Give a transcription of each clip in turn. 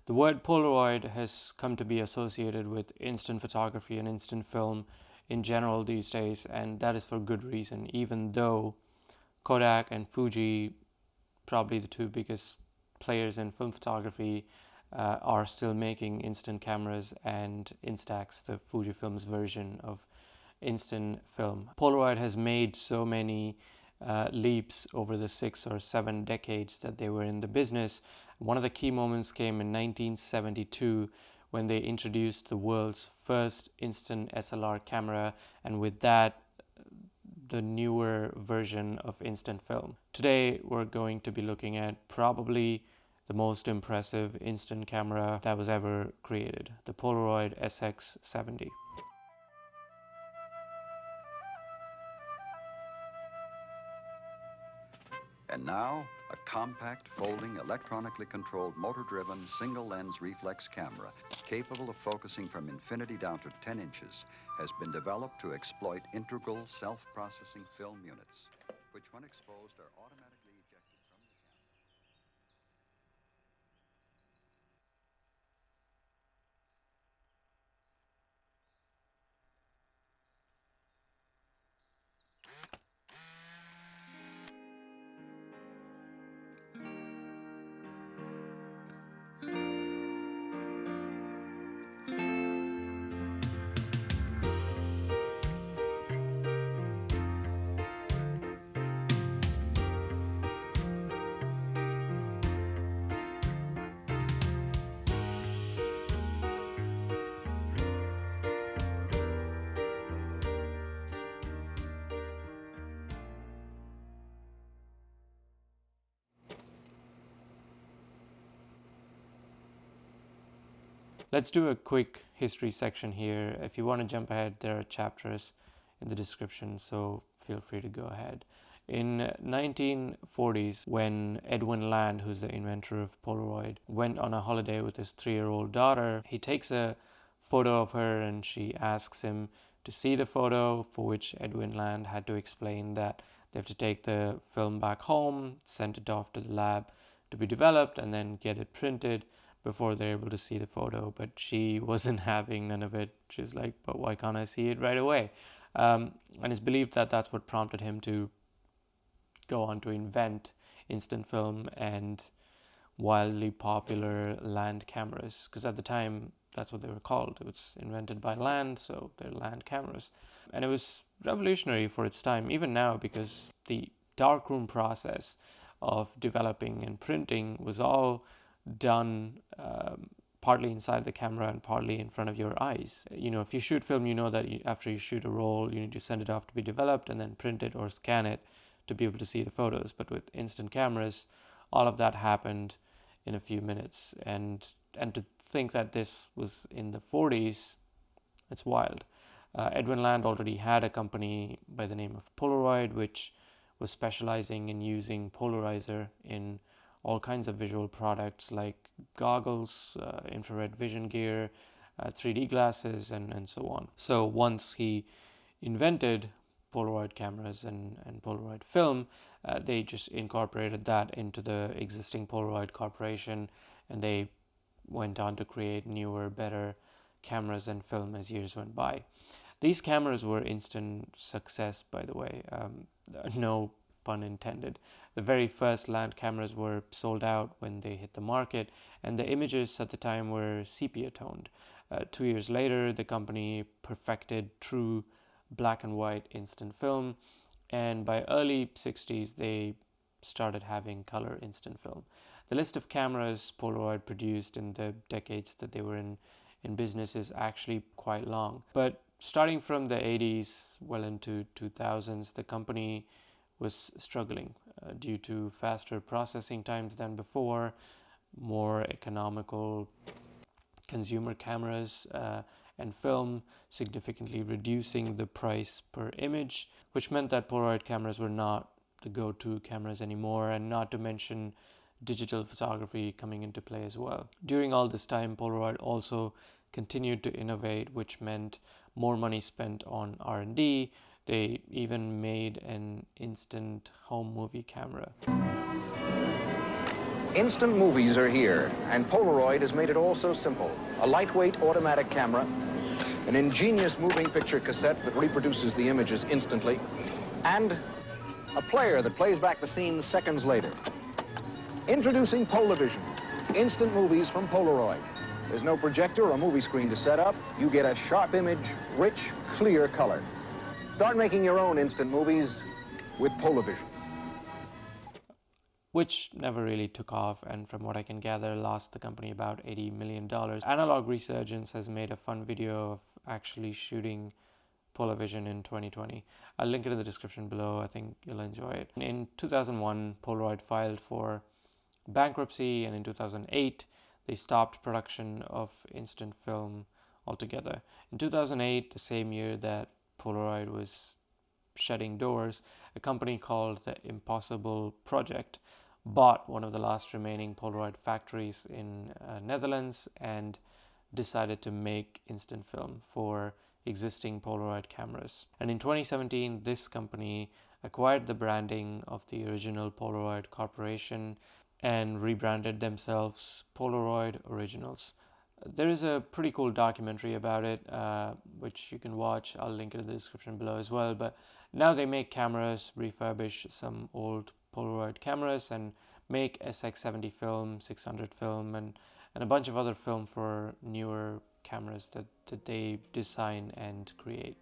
The word Polaroid has come to be associated with instant photography and instant film in general these days, and that is for good reason, even though Kodak and Fuji, probably the two biggest players in film photography, are still making instant cameras and Instax, the Fujifilm's version of instant film. Polaroid has made so many leaps over the 6 or 7 decades that they were in the business. One of the key moments came in 1972 when they introduced the world's first instant SLR camera, and with that, the newer version of instant film. Today, we're going to be looking at probably the most impressive instant camera that was ever created, the Polaroid SX-70. And now, a compact, folding, electronically controlled, motor-driven, single-lens reflex camera capable of focusing from infinity down to 10 inches has been developed to exploit integral self-processing film units, which when exposed are automatically ejected from the camera. Let's do a quick history section here. If you want to jump ahead, there are chapters in the description, so feel free to go ahead. In 1940s, when Edwin Land, who's the inventor of Polaroid, went on a holiday with his 3-year-old daughter, he takes a photo of her and she asks him to see the photo, for which Edwin Land had to explain that they have to take the film back home, send it off to the lab to be developed, and then get it printed before they're able to see the photo. But she wasn't having none of it. She's like, but why can't I see it right away? And it's believed that that's what prompted him to go on to invent instant film and wildly popular Land cameras, because at the time that's what they were called. It was invented by Land, so they're Land cameras. And it was revolutionary for its time, even now, because the darkroom process of developing and printing was all done partly inside the camera and partly in front of your eyes. You know, if you shoot film, you know that after you shoot a roll, you need to send it off to be developed and then print it or scan it to be able to see the photos. But with instant cameras, all of that happened in a few minutes. And to think that this was in the 40s, it's wild. Edwin Land already had a company by the name of Polaroid, which was specializing in using polarizer in all kinds of visual products like goggles, infrared vision gear, 3D glasses, and so on. So once he invented Polaroid cameras and Polaroid film, they just incorporated that into the existing Polaroid corporation, and they went on to create newer, better cameras and film as years went by. These cameras were instant success, by the way, no pun intended. The very first Land cameras were sold out when they hit the market, and the images at the time were sepia toned. 2 years later, the company perfected true black and white instant film, and by early 60s they started having color instant film. The list of cameras Polaroid produced in the decades that they were in business is actually quite long. But starting from the 80s well into 2000s, the company was struggling due to faster processing times than before, more economical consumer cameras and film, significantly reducing the price per image, which meant that Polaroid cameras were not the go-to cameras anymore, and not to mention digital photography coming into play as well. During all this time, Polaroid also continued to innovate, which meant more money spent on R&D. They even made an instant home movie camera. Instant movies are here, and Polaroid has made it all so simple. A lightweight automatic camera, an ingenious moving picture cassette that reproduces the images instantly, and a player that plays back the scenes seconds later. Introducing Polavision, instant movies from Polaroid. There's no projector or movie screen to set up. You get a sharp image, rich, clear color. Start making your own instant movies with Polavision. Which never really took off, and from what I can gather, lost the company about $80 million. Analog Resurgence has made a fun video of actually shooting Polavision in 2020. I'll link it in the description below. I think you'll enjoy it. In 2001, Polaroid filed for bankruptcy, and in 2008, they stopped production of instant film altogether. In 2008, the same year that Polaroid was shutting doors, a company called the Impossible Project bought one of the last remaining Polaroid factories in Netherlands and decided to make instant film for existing Polaroid cameras. And in 2017, this company acquired the branding of the original Polaroid Corporation and rebranded themselves Polaroid Originals. There is a pretty cool documentary about it, which you can watch. I'll link it in the description below as well. But now they make cameras, refurbish some old Polaroid cameras, and make SX-70 film, 600 film, and a bunch of other film for newer cameras that they design and create.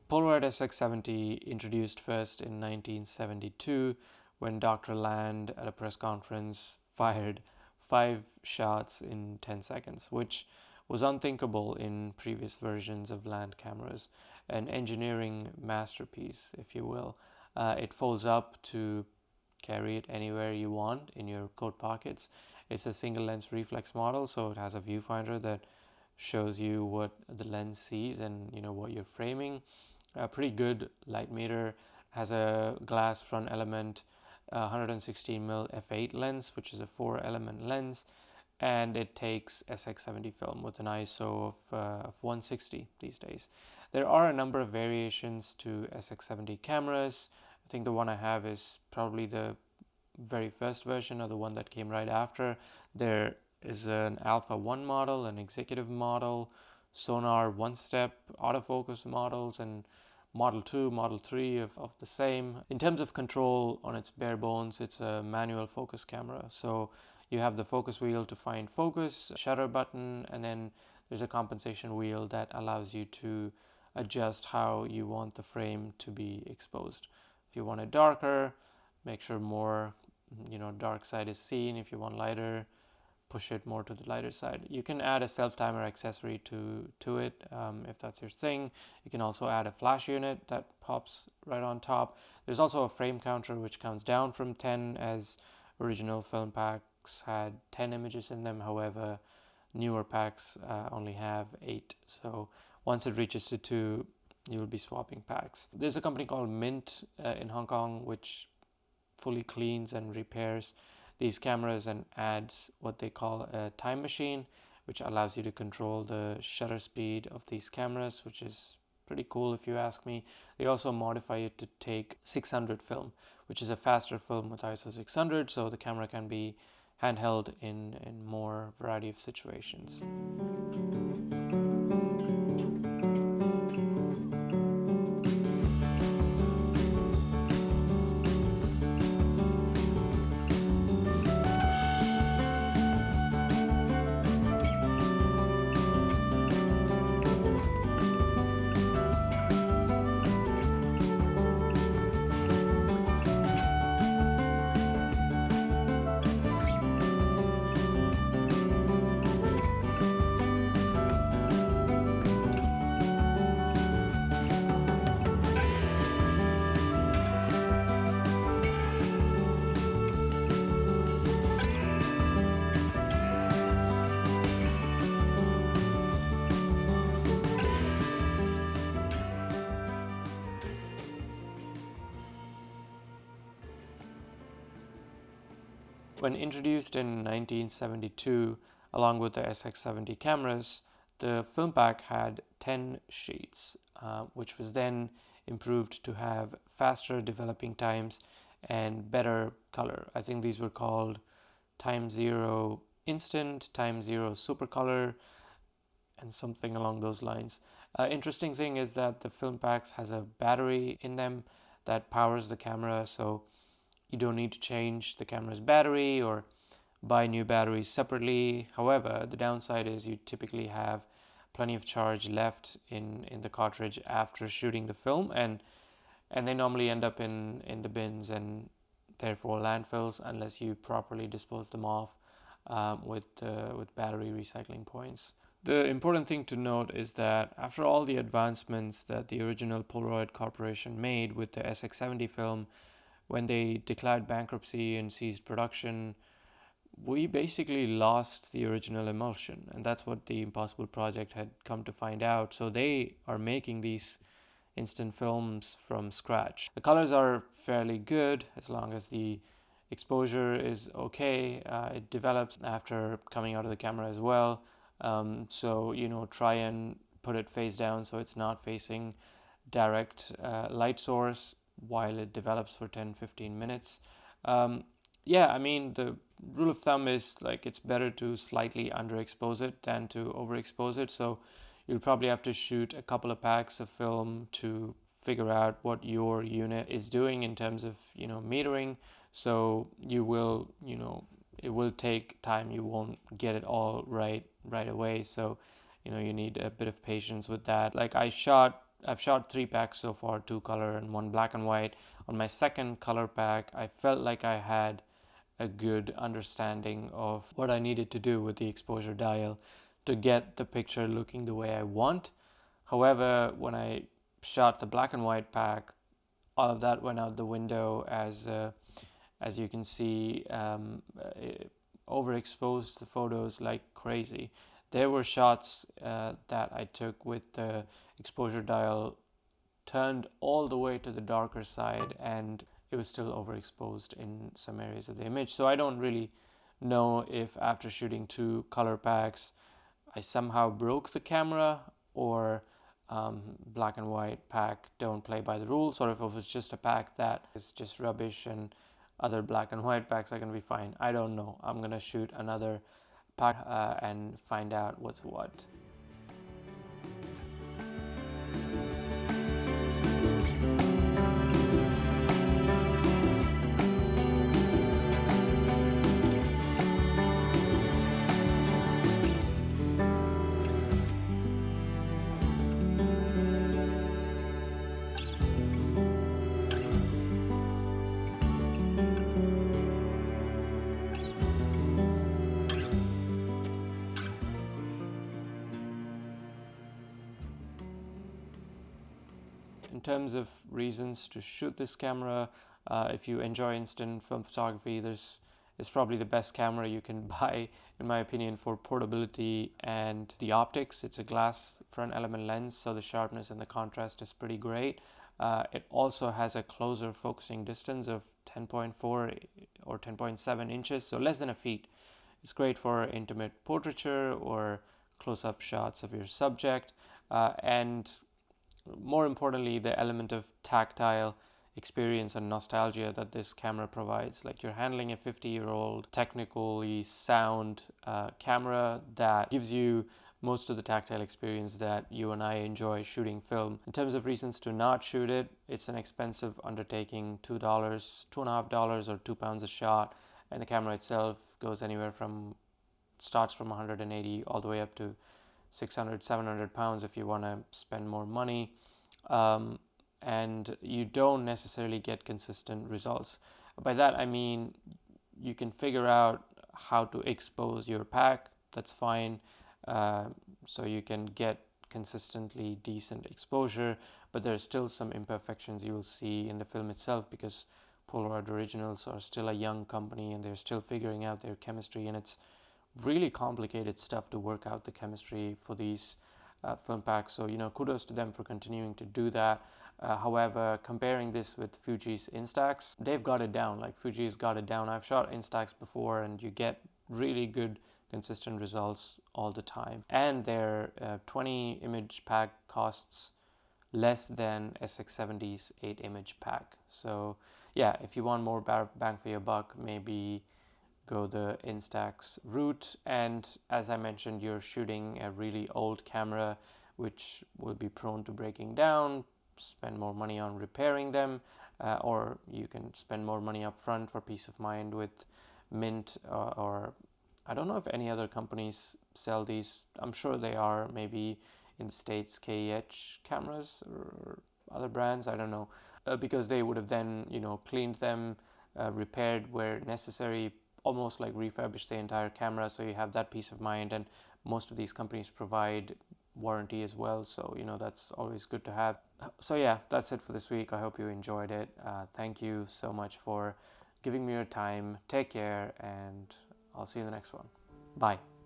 Polaroid SX-70 introduced first in 1972 when Dr. Land at a press conference fired 5 shots in 10 seconds, which was unthinkable in previous versions of Land cameras. An engineering masterpiece, if you will. It folds up to carry it anywhere you want in your coat pockets. It's a single lens reflex model, so it has a viewfinder that shows you what the lens sees and what you're framing. A pretty good light meter, has a glass front element, 116mm f8 lens, which is a 4-element lens, and it takes SX-70 film with an ISO of 160 these days. There are a number of variations to SX-70 cameras. I think the one I have is probably the very first version, or the one that came right after. There is an Alpha 1 model, an executive model, sonar one-step autofocus models, and Model 2, Model 3 of the same. In terms of control, on its bare bones, it's a manual focus camera. So you have the focus wheel to find focus, shutter button, and then there's a compensation wheel that allows you to adjust how you want the frame to be exposed. If you want it darker, make sure more dark side is seen. If you want lighter, push it more to the lighter side. You can add a self-timer accessory to it if that's your thing. You can also add a flash unit that pops right on top. There's also a frame counter which counts down from 10, as original film packs had 10 images in them. However, newer packs only have 8. So once it reaches to 2, you'll be swapping packs. There's a company called Mint in Hong Kong which fully cleans and repairs these cameras and adds what they call a time machine, which allows you to control the shutter speed of these cameras, which is pretty cool if you ask me. They also modify it to take 600 film, which is a faster film with ISO 600, so the camera can be handheld in more variety of situations. When introduced in 1972, along with the SX-70 cameras, the film pack had 10 sheets, which was then improved to have faster developing times and better color. I think these were called Time Zero Instant, Time Zero Super Color, and something along those lines. Interesting thing is that the film packs has a battery in them that powers the camera, so you don't need to change the camera's battery or buy new batteries separately. However, the downside is you typically have plenty of charge left in the cartridge after shooting the film, and they normally end up in the bins and therefore landfills unless you properly dispose them off with battery recycling points. The important thing to note is that after all the advancements that the original Polaroid Corporation made with the SX-70 film, when they declared bankruptcy and ceased production, we basically lost the original emulsion, and that's what the Impossible Project had come to find out. So they are making these instant films from scratch. The colors are fairly good as long as the exposure is okay. It develops after coming out of the camera as well. So, try and put it face down so it's not facing direct light source while it develops for 10-15 minutes. Yeah, I mean, the rule of thumb is like it's better to slightly underexpose it than to overexpose it. So you'll probably have to shoot a couple of packs of film to figure out what your unit is doing in terms of, metering. So you will, it will take time. You won't get it all right away. So, you need a bit of patience with that. Like I've shot 3 packs so far, 2 color and 1 black and white. On my second color pack, I felt like I had a good understanding of what I needed to do with the exposure dial to get the picture looking the way I want. However, when I shot the black and white pack, all of that went out the window as you can see, overexposed the photos like crazy. There were shots that I took with the exposure dial turned all the way to the darker side, and it was still overexposed in some areas of the image. So I don't really know if after shooting 2 color packs I somehow broke the camera, or black and white pack don't play by the rules, or if it was just a pack that is just rubbish and other black and white packs are going to be fine. I don't know. I'm going to shoot another pack and find out what's what. In terms of reasons to shoot this camera, if you enjoy instant film photography, it's probably the best camera you can buy, in my opinion, for portability and the optics. It's a glass front element lens, so the sharpness and the contrast is pretty great. It also has a closer focusing distance of 10.4 or 10.7 inches, so less than a feet. It's great for intimate portraiture or close-up shots of your subject, and more importantly, the element of tactile experience and nostalgia that this camera provides. Like you're handling a 50-year-old technically sound camera that gives you most of the tactile experience that you and I enjoy shooting film. In terms of reasons to not shoot it, it's an expensive undertaking, $2, $2.50 or £2 a shot, and the camera itself goes anywhere from, starts from 180 all the way up to 600, 700 pounds if you want to spend more money. And you don't necessarily get consistent results. By that I mean you can figure out how to expose your pack, that's fine, so you can get consistently decent exposure, but there's still some imperfections you will see in the film itself, because Polaroid Originals are still a young company and they're still figuring out their chemistry, and it's really complicated stuff to work out the chemistry for these film packs. So kudos to them for continuing to do that. However, comparing this with Fuji's Instax, they've got it down. Like Fuji's got it down. I've shot Instax before, and you get really good consistent results all the time. And their 20 image pack costs less than SX-70's 8 image pack. So yeah, if you want more bang for your buck, maybe go the Instax route. And as I mentioned, you're shooting a really old camera which will be prone to breaking down. Spend more money on repairing them, or you can spend more money up front for peace of mind with Mint, or I don't know if any other companies sell these. I'm sure they are, maybe in the States, KEH cameras or other brands, I don't know, because they would have then cleaned them, repaired where necessary, almost like refurbish the entire camera, so you have that peace of mind. And most of these companies provide warranty as well, so that's always good to have. So yeah, that's it for this week. I hope you enjoyed it. Thank you so much for giving me your time. Take care, and I'll see you in the next one. Bye.